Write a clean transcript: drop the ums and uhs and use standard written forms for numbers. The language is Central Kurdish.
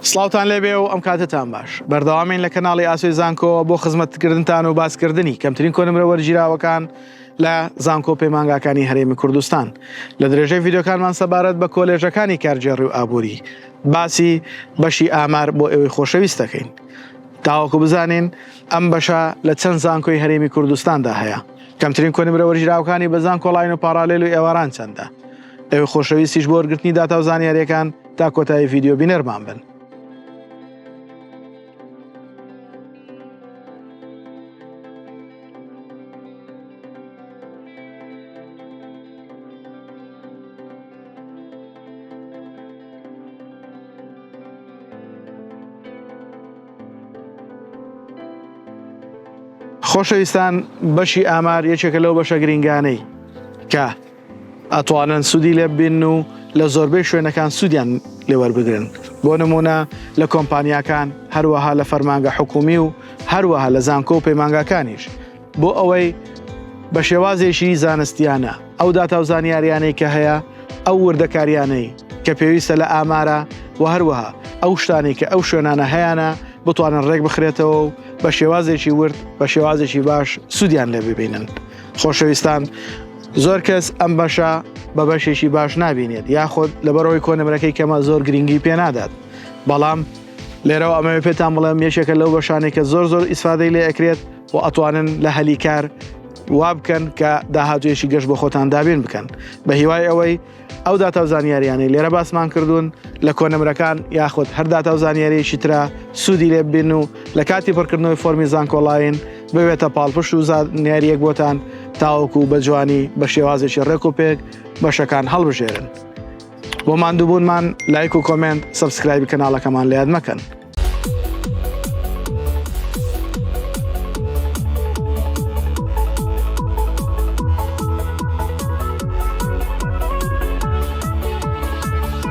سڵاوتان لێبێ و ئەم کاتتان باش بەردەوامین لە کەناڵی ئاسۆی زانکۆ بۆ خزمەتکردنتان و باسکردنی کەمترین کۆنمرە وەرگیراوەکان لە زانکۆ پەیمانگاکانی هەرێمی کوردستان لە درێژەی ڤیدیۆکانمان سەبارەت بە کۆلێژەکانی کارگێڕی و ئابووری باسی بەشی ئامار بۆ ئێوەی خۆشەویست دەکەین تاوەکو بزانین ئەم بەشە لە چەند زانکۆی هەرێمی کوردستاندا هەیە کەمترین کۆنمرە وەرگیراوەکانی بە زانکۆڵاین و پارالێل و ئێواران چەندە ئێوەی خۆشەویستیش بۆ وەرگرتنی داتا و زانیاریەکان تا کۆتایی ڤیدیۆ بینەرمان بن. خۆشەویستان بەشی ئامار یەکێکە لەو بەشە گرنگانەی کە ئەتوانن سوودی لێ ببین و لە زۆربەی شوێنەکان سوودیان لێوەربگرن بۆ نمونە لە کۆمپانیاکان هەروەها لە فەرمانگە حکومی و هەروەها لە زانکۆ و پەیمانگاکانیش بۆ ئەوەی بە شێوازێکی زانستیانە ئەو داتا و زانیاریانەی کە هەیە ئەو وردەکاریانەی کە پێویستە لە ئامارە و هەروەها ئەو شتانی کە ئەو شوێنانە هەیەە بتوانن ڕێک بخرێتەوە و بە شێوازێکی ورد بە شێوازێکی باش سوودیان لێ ببینن. خۆشەویستان زۆر کەس ئەم بەشە بە بەشێکی باش نابینێت یاخود لەبەرەوەی کۆنمرەکەی کەمە زۆر گرنگی پێ نادات بەڵام لێرەوە ئەمەوێ پێتان بڵێم یەکێکە لەو بەشانێک کە زۆر ئیسفادەی لێ ئەکرێت و ئەتوانن لە هەلی کار وا بکەن کە داهاتوێشی گەشت بۆ خۆتان دابین بکەن بە هیوای ئەوەی ئەو داتا و زانیاریانەی لێرە باسمان کردوون لە کۆنمرەکان یاخود هەر داتا و زانیاریەکی ترا سوودی لێ ببین و لە کاتی پڕکردنەوەی فۆرمی زانکۆڵاین ببێتە پاڵپشت و زانیاریەک بۆتان تاوەکو بە جوانی بە شێوازێکی ڕێک و پێک بەشەکان هەڵبژێرن. بۆ ماندووبوونمان لایک و کۆمنت سەبسکرایبی کەناڵەکەمان لە یاد مەکەن.